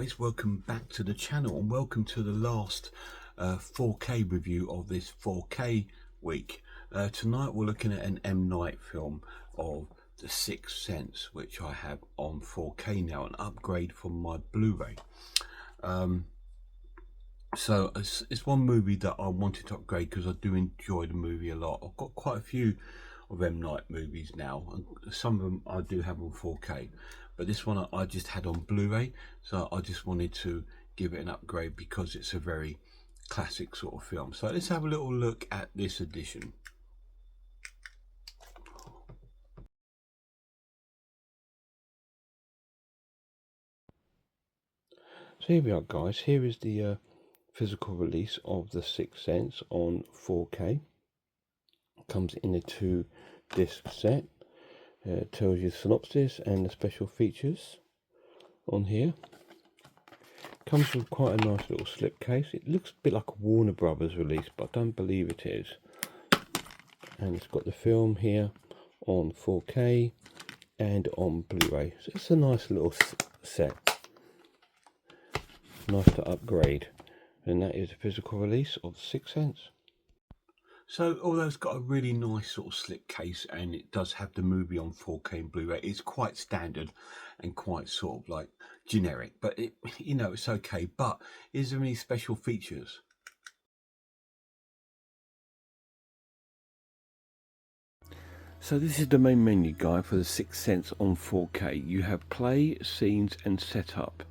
guys, welcome back to the channel and welcome to the last 4K review of this 4K week. Tonight we're looking at an M. Night film of The Sixth Sense, which I have on 4K now, an upgrade from my Blu-ray. So it's one movie that I wanted to upgrade because I do enjoy the movie a lot. I've got quite a few of M. Night movies now, and some of them I do have on 4K, but this one I just had on Blu-ray, so I just wanted to give it an upgrade because it's a very classic sort of film. So let's have a little look at this edition. So here we are, guys. Here is the physical release of The Sixth Sense on 4K. It comes in a 2-disc set. It tells you the synopsis and the special features on here. Comes with quite a nice little slipcase. It looks a bit like a Warner Brothers release, but I don't believe it is. And it's got the film here on 4K and on Blu-ray. So it's a nice little set. Nice to upgrade. And that is a physical release of The Sixth Sense. So although it's got a really nice sort of slip case and it does have the movie on 4K and Blu-ray, it's quite standard and quite sort of like generic, but it, you know, it's okay. But is there any special features? So this is the main menu guide for The Sixth Sense on 4K. You have play, scenes and setup.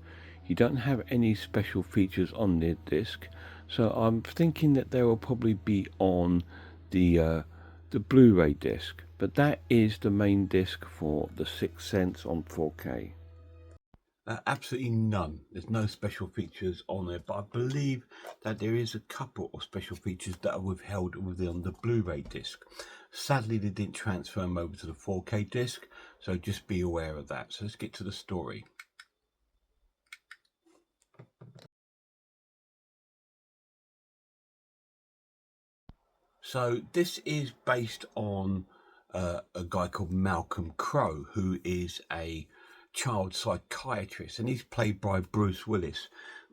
You don't have any special features on the disc, so I'm thinking that they will probably be on the Blu-ray disc, but that is the main disc for The Sixth Sense on 4K. Absolutely none. There's no special features on there, but I believe that there is a couple of special features that are withheld within the Blu-ray disc. Sadly, they didn't transfer them over to the 4K disc, so just be aware of that. So let's get to the story. So this is based on a guy called Malcolm Crowe, who is a child psychiatrist, and he's played by Bruce Willis.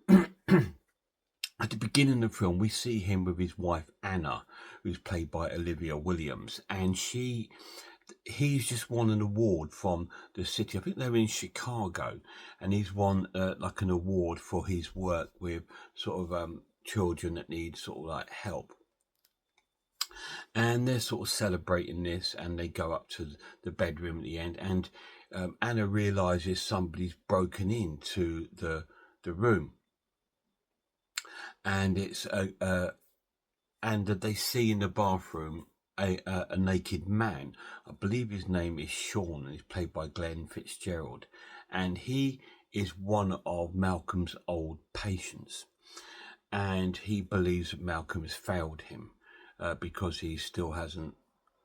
At the beginning of the film, we see him with his wife Anna, who's played by Olivia Williams, and he's just won an award from the city. I think they're in Chicago, and he's won like an award for his work with sort of children that need sort of like help. And they're sort of celebrating this, and they go up to the bedroom at the end, and Anna realizes somebody's broken into the room, and it's and they see in the bathroom a naked man. I believe his name is Sean, and he's played by Glenn Fitzgerald, and he is one of Malcolm's old patients, and he believes that Malcolm has failed him. Because he still hasn't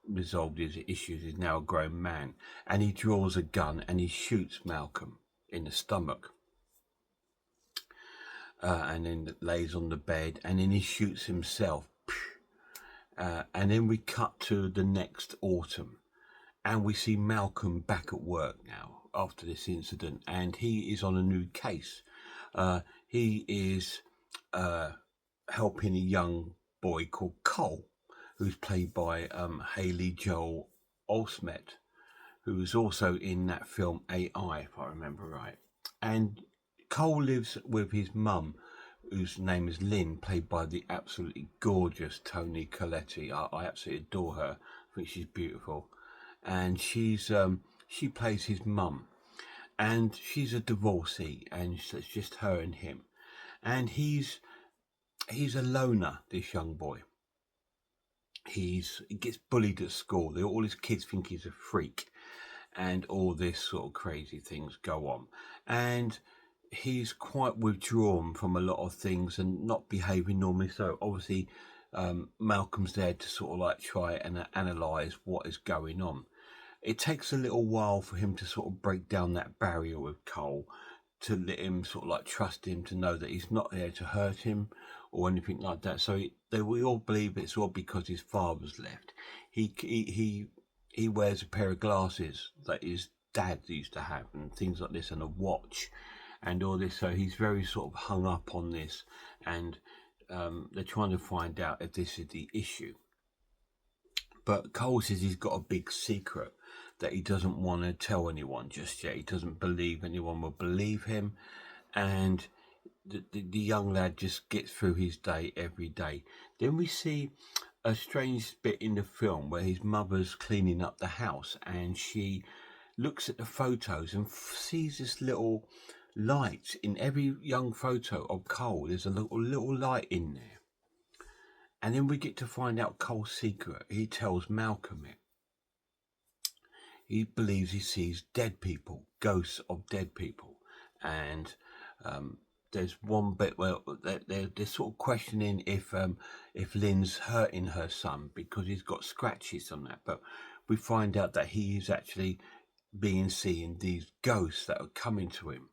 resolved his issues. He's now a grown man, and he draws a gun and he shoots Malcolm in the stomach, and then lays on the bed, and then he shoots himself. And then we cut to the next autumn, and we see Malcolm back at work now after this incident, and he is on a new case. He is helping a young boy called Cole, who's played by Haley Joel Osment, who was also in that film AI, if I remember right. And Cole lives with his mum, whose name is Lynn, played by the absolutely gorgeous Toni Collette. I absolutely adore her. I think she's beautiful, and she plays his mum, and she's a divorcee, and it's just her and him, and he's a loner, this young boy. He gets bullied at school. All his kids think he's a freak, and all this sort of crazy things go on. And he's quite withdrawn from a lot of things and not behaving normally. So obviously, Malcolm's there to sort of like try and analyze what is going on. It takes a little while for him to sort of break down that barrier with Cole, to let him sort of like trust him, to know that he's not there to hurt him or anything like that. So we all believe it's all because his father's left. He wears a pair of glasses that his dad used to have, and things like this, and a watch, and all this. So he's very sort of hung up on this, and they're trying to find out if this is the issue. But Cole says he's got a big secret that he doesn't want to tell anyone just yet. He doesn't believe anyone will believe him, and the young lad just gets through his day every day. Then we see a strange bit in the film where his mother's cleaning up the house, and she looks at the photos and sees this little light in every young photo of Cole. There's a little light in there. And then we get to find out Cole's secret. He tells Malcolm it. He believes he sees dead people, ghosts of dead people. And there's one bit where they're sort of questioning if Lynn's hurting her son because he's got scratches on that. But we find out that he is actually seeing these ghosts that are coming to him,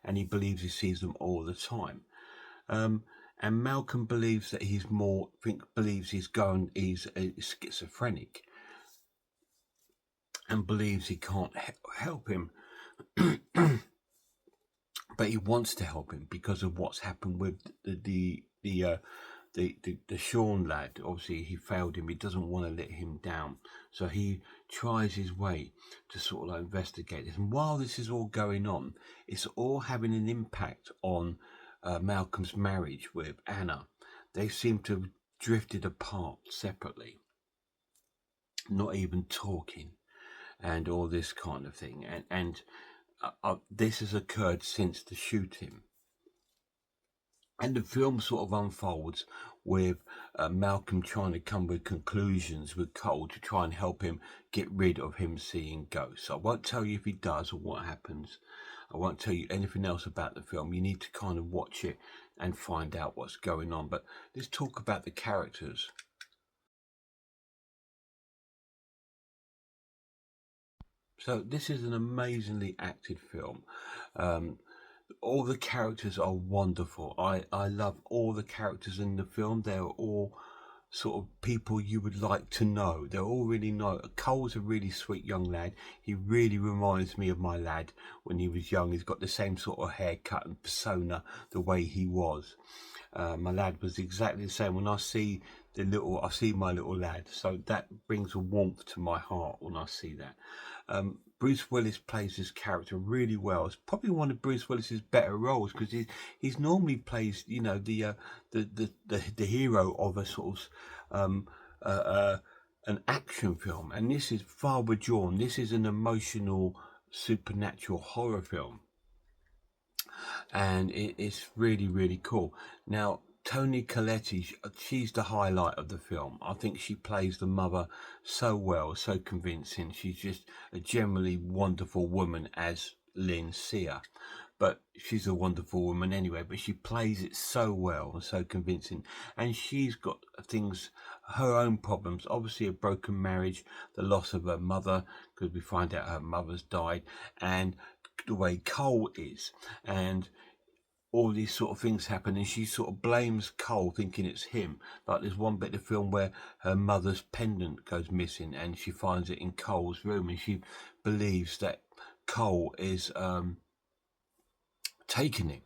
and he believes he sees them all the time. And Malcolm believes that he's schizophrenic, and believes he can't help him. But he wants to help him because of what's happened with the Sean lad. Obviously, he failed him. He doesn't want to let him down, so he tries his way to sort of investigate this. And while this is all going on, it's all having an impact on Malcolm's marriage with Anna. They seem to have drifted apart separately, not even talking, and all this kind of thing. And this has occurred since the shooting. And the film sort of unfolds with Malcolm trying to come with conclusions with Cole to try and help him get rid of him seeing ghosts. I won't tell you if he does or what happens. I won't tell you anything else about the film. You need to kind of watch it and find out what's going on. But let's talk about the characters. So this is an amazingly acted film. All the characters are wonderful. I love all the characters in the film. They're all sort of people you would like to know. They're all really nice. Cole's a really sweet young lad. He really reminds me of my lad when he was young. He's got the same sort of haircut and persona the way he was. My lad was exactly the same. When I see my little lad. So that brings a warmth to my heart when I see that. Bruce Willis plays this character really well. It's probably one of Bruce Willis's better roles because he's normally plays, you know, the hero of a sort of an action film, and this is far withdrawn. This is an emotional supernatural horror film, and it's really, really cool. Now, Toni Collette, she's the highlight of the film. I think she plays the mother so well, so convincing. She's just a generally wonderful woman as Lynn Sear. But she's a wonderful woman anyway, but she plays it so well and so convincing. And she's got things, her own problems, obviously a broken marriage, the loss of her mother, because we find out her mother's died, and the way Cole is. And all these sort of things happen, and she sort of blames Cole, thinking it's him. Like there's one bit of the film where her mother's pendant goes missing, and she finds it in Cole's room, and she believes that Cole is taking him.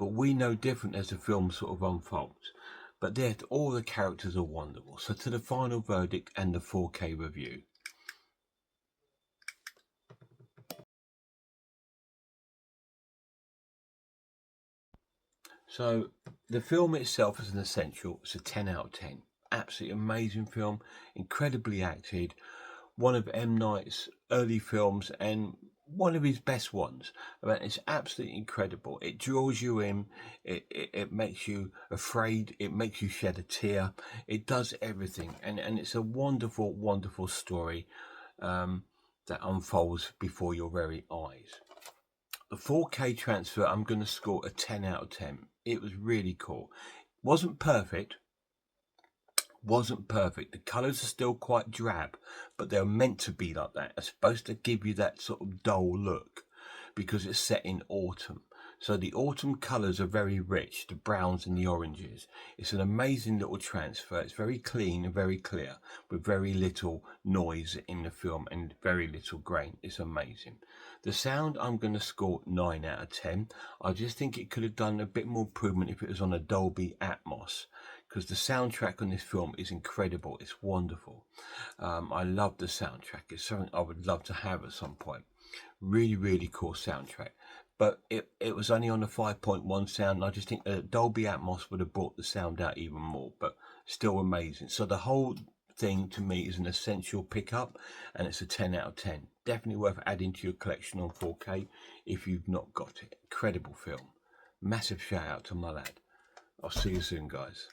But we know different as the film sort of unfolds. But all the characters are wonderful. So to the final verdict and the 4K review. So the film itself is an essential. It's a 10 out of 10. Absolutely amazing film, incredibly acted. One of M. Night's early films and one of his best ones. It's absolutely incredible. It draws you in. It makes you afraid. It makes you shed a tear. It does everything. And it's a wonderful, wonderful story that unfolds before your very eyes. The 4K transfer, I'm going to score a 10 out of 10. It was really cool. Wasn't perfect. The colours are still quite drab, but they're meant to be like that. They're supposed to give you that sort of dull look because it's set in autumn. So the autumn colours are very rich, the browns and the oranges. It's an amazing little transfer. It's very clean and very clear, with very little noise in the film and very little grain. It's amazing. The sound, I'm going to score 9 out of 10. I just think it could have done a bit more improvement if it was on a Dolby Atmos, because the soundtrack on this film is incredible. It's wonderful. I love the soundtrack. It's something I would love to have at some point. Really, really cool soundtrack. But it was only on the 5.1 sound, and I just think that Dolby Atmos would have brought the sound out even more, but still amazing. So the whole thing to me is an essential pickup, and it's a 10 out of 10. Definitely worth adding to your collection on 4K if you've not got it. Incredible film. Massive shout out to my lad. I'll see you soon, guys.